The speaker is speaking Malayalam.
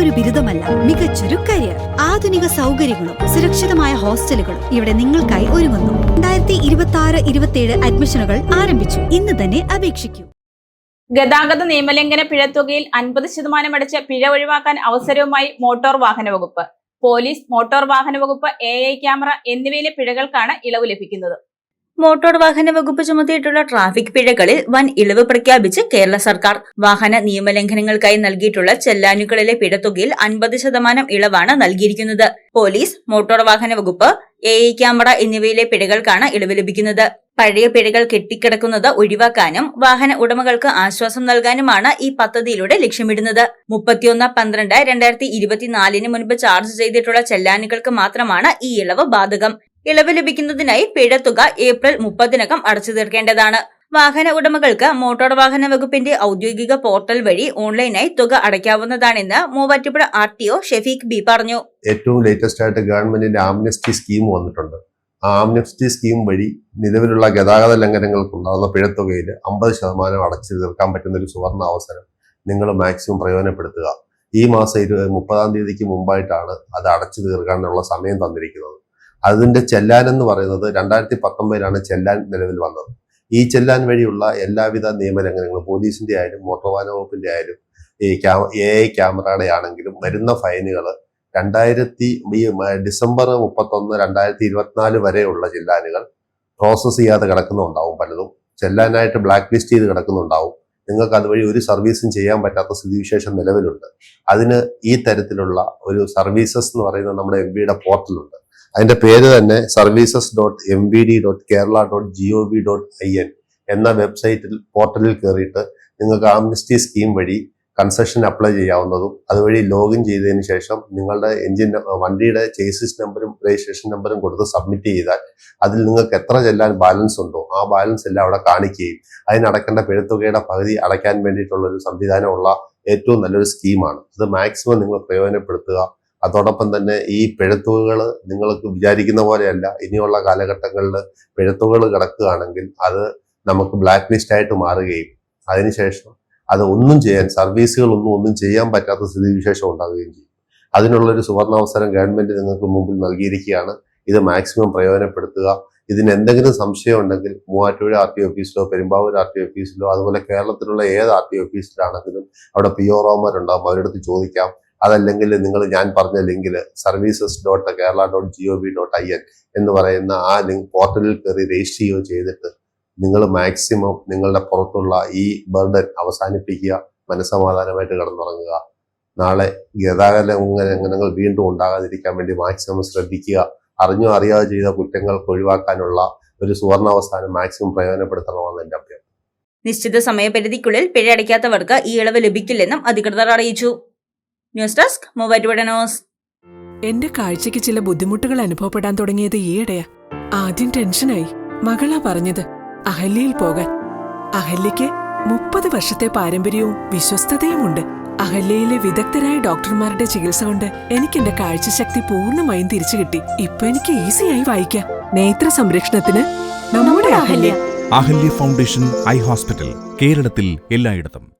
വെറുമൊരു ബിരുദമല്ല, മികച്ചൊരു കരിയർ. ആധുനിക സൗകര്യങ്ങളും സുരക്ഷിതമായ ഹോസ്റ്റലുകളും ഇവിടെ നിങ്ങൾക്കായി ഒരുങ്ങുന്നു. 2026-27 അഡ്മിഷനുകൾ ആരംഭിച്ചു. ഇന്ന് തന്നെ അപേക്ഷിക്കൂ. ഗതാഗത നിയമലംഘന പിഴത്തുകയിൽ 50% അടച്ച് പിഴ ഒഴിവാക്കാൻ അവസരവുമായി മോട്ടോർ വാഹന വകുപ്പ്. പോലീസ്, മോട്ടോർ വാഹന വകുപ്പ്, AI ക്യാമറ എന്നിവയിലെ പിഴകൾക്കാണ് ഇളവ് ലഭിക്കുന്നത്. മോട്ടോർ വാഹന വകുപ്പ് ചുമത്തിയിട്ടുള്ള ട്രാഫിക് പിഴകളിൽ വൻ ഇളവ് പ്രഖ്യാപിച്ച് കേരള സർക്കാർ. വാഹന നിയമലംഘനങ്ങൾക്കായി നൽകിയിട്ടുള്ള ചെല്ലാനുകളിലെ പിഴത്തുകയിൽ 50% ഇളവാണ് നൽകിയിരിക്കുന്നത്. പോലീസ്, മോട്ടോർ വാഹന വകുപ്പ്, AI ക്യാമറ എന്നിവയിലെ പിഴകൾക്കാണ് ഇളവ് ലഭിക്കുന്നത്. പഴയ പിഴകൾ കെട്ടിക്കിടക്കുന്നത് ഒഴിവാക്കാനും വാഹന ഉടമകൾക്ക് ആശ്വാസം നൽകാനുമാണ് ഈ പദ്ധതിയിലൂടെ ലക്ഷ്യമിടുന്നത്. 31/12/2024 മുൻപ് ചാർജ് ചെയ്തിട്ടുള്ള ചെല്ലാനുകൾക്ക് മാത്രമാണ് ഈ ഇളവ് ബാധകം. ഇളവ് ലഭിക്കുന്നതിനായി പിഴത്തുക ഏപ്രിൽ 30-നകം അടച്ചു തീർക്കേണ്ടതാണ്. വാഹന ഉടമകൾക്ക് മോട്ടോർ വാഹന വകുപ്പിന്റെ ഔദ്യോഗിക പോർട്ടൽ വഴി ഓൺലൈനായി തുക അടയ്ക്കാവുന്നതാണെന്ന് മൂവാറ്റുപുഴ RTO ഷെഫീഖ് ബി പറഞ്ഞു. ഏറ്റവും ലേറ്റസ്റ്റ് ആയിട്ട് ഗവൺമെന്റിന്റെ ആംനസ്റ്റി സ്കീം വന്നിട്ടുണ്ട്. ആ ആംനസ്റ്റി സ്കീം വഴി നിലവിലുള്ള ഗതാഗത ലംഘനങ്ങൾക്കുണ്ടാകുന്ന പിഴത്തുകയിൽ 50% അടച്ചു തീർക്കാൻ പറ്റുന്ന ഒരു സുവർണ അവസരം നിങ്ങൾ മാക്സിമം പ്രയോജനപ്പെടുത്തുക. ഈ മാസം 30-ാം തീയതിക്ക് മുമ്പായിട്ടാണ് അത് അടച്ചു തീർക്കാനുള്ള സമയം തന്നിരിക്കുന്നത്. അതിന്റെ ചെല്ലാൻ എന്ന് പറയുന്നത് 2019-ലാണ് ചെല്ലാൻ നിലവിൽ വന്നത്. ഈ ചെല്ലാൻ വഴിയുള്ള എല്ലാവിധ നിയമലംഘനങ്ങളും പോലീസിന്റെ ആയാലും മോട്ടോർ വാഹന വകുപ്പിന്റെ ആയാലും AI ക്യാമറയുടെ ആണെങ്കിലും വരുന്ന ഫൈനുകൾ ഡിസംബർ 31, 2024 വരെയുള്ള ചെല്ലാനുകൾ പ്രോസസ് ചെയ്യാതെ കിടക്കുന്നുണ്ടാവും. പലതും ചെല്ലാനായിട്ട് ബ്ലാക്ക് ലിസ്റ്റ് ചെയ്ത് കിടക്കുന്നുണ്ടാവും. നിങ്ങൾക്ക് അതുവഴി ഒരു സർവീസും ചെയ്യാൻ പറ്റാത്ത സ്ഥിതിവിശേഷം നിലവിലുണ്ട്. അതിന് ഈ തരത്തിലുള്ള ഒരു സർവീസസ് എന്ന് പറയുന്ന നമ്മുടെ MVയുടെ പോർട്ടലുണ്ട്. അതിന്റെ പേര് തന്നെ services.mvd.kerala.gov.in എന്ന വെബ്സൈറ്റിൽ പോർട്ടലിൽ കയറിയിട്ട് നിങ്ങൾക്ക് ആംനസ്റ്റി സ്കീം വഴി കൺസെഷൻ അപ്ലൈ ചെയ്യാവുന്നതും അതുവഴി ലോഗിൻ ചെയ്തതിന് ശേഷം നിങ്ങളുടെ വണ്ടിയുടെ ചേസിസ് നമ്പറും രജിസ്ട്രേഷൻ നമ്പറും കൊടുത്ത് സബ്മിറ്റ് ചെയ്താൽ അതിൽ നിങ്ങൾക്ക് എത്ര ചെല്ലാൻ ബാലൻസ് ഉണ്ടോ ആ ബാലൻസ് എല്ലാം അവിടെ കാണിക്കുകയും അതിനടക്കേണ്ട പിഴത്തുകയുടെ പകുതി അടയ്ക്കാൻ വേണ്ടിയിട്ടുള്ള ഒരു സംവിധാനമുള്ള ഏറ്റവും നല്ലൊരു സ്കീമാണ്. ഇത് മാക്സിമം നിങ്ങൾ പ്രയോജനപ്പെടുത്തുക. അതോടൊപ്പം തന്നെ ഈ പിഴത്തുകകൾ നിങ്ങൾക്ക് വിചാരിക്കുന്ന പോലെയല്ല. ഇനിയുള്ള കാലഘട്ടങ്ങളിൽ പിഴത്തുകകൾ കിടക്കുകയാണെങ്കിൽ അത് നമുക്ക് ബ്ലാക്ക് ലിസ്റ്റ് ആയിട്ട് മാറുകയും അതിനുശേഷം അത് സർവീസുകളൊന്നും ചെയ്യാൻ പറ്റാത്ത സ്ഥിതിവിശേഷം ഉണ്ടാകുകയും ചെയ്യും. അതിനുള്ളൊരു സുവർണാവസരം ഗവൺമെന്റ് നിങ്ങൾക്ക് മുമ്പിൽ നൽകിയിരിക്കുകയാണ്. ഇത് മാക്സിമം പ്രയോജനപ്പെടുത്തുക. ഇതിന് എന്തെങ്കിലും സംശയം ഉണ്ടെങ്കിൽ മൂവാറ്റുപുഴ RTO ഓഫീസിലോ പെരുമ്പാവൂർ RTO ഓഫീസിലോ അതുപോലെ കേരളത്തിലുള്ള ഏത് RTO ഓഫീസിലാണെങ്കിലും അവിടെ POമാരുണ്ടാവും, അവരുടെ അടുത്ത് ചോദിക്കാം. അതല്ലെങ്കിൽ ഞാൻ പറഞ്ഞ ലിങ്കിൽ services.kerala.gov.in എന്ന് പറയുന്ന ആ ലിങ്ക് പോർട്ടലിൽ കയറി രജിസ്റ്റർ ചെയ്യുകയോ ചെയ്തിട്ട് നിങ്ങൾ മാക്സിമം നിങ്ങളുടെ പുറത്തുള്ള ഈ ബർഡൻ അവസാനിപ്പിക്കുക. മനസ്സമാധാനമായിട്ട് കിടന്നുറങ്ങുക. നാളെ ഗതാഗത ലംഘനങ്ങൾ വീണ്ടും ഉണ്ടാകാതിരിക്കാൻ വേണ്ടി മാക്സിമം ശ്രദ്ധിക്കുക. അറിഞ്ഞോ അറിയാതെ ചെയ്ത കുറ്റങ്ങൾക്ക് ഒഴിവാക്കാനുള്ള ഒരു സുവർണാവസാനം മാക്സിമം പ്രയോജനപ്പെടുത്തണമെന്ന് എൻ്റെ അഭ്യർത്ഥന. നിശ്ചിത സമയപരിധിക്കുള്ളിൽ പിഴ അടയ്ക്കാത്തവർക്ക് ഈ ഇളവ് ലഭിക്കില്ലെന്നും അധികൃതർ അറിയിച്ചു. News desk Muvattupuzha news. എന്റെ കാഴ്ചയ്ക്ക് ചില ബുദ്ധിമുട്ടുകൾ അനുഭവപ്പെടാൻ തുടങ്ങിയത് ഈയിടെയാ. ആദ്യം ടെൻഷനായി. മകളാ പറഞ്ഞത് അഹല്യയിൽ പോകാൻ. അഹല്യയ്ക്ക് 30 വർഷത്തെ പാരമ്പര്യവും വിശ്വസ്തതയുമുണ്ട്. അഹല്യയിലെ വിദഗ്ധരായ ഡോക്ടർമാരുടെ ചികിത്സ കൊണ്ട് എനിക്ക് എന്റെ കാഴ്ചശക്തി പൂർണ്ണമായും തിരിച്ചു കിട്ടി. ഇപ്പൊ എനിക്ക് ഈസിയായി വായിക്കാം. നേത്ര സംരക്ഷണത്തിന് നമ്മുടെ Ahalya. Ahalya foundation eye hospital, കേരളത്തിൽ എല്ലായിടത്തും.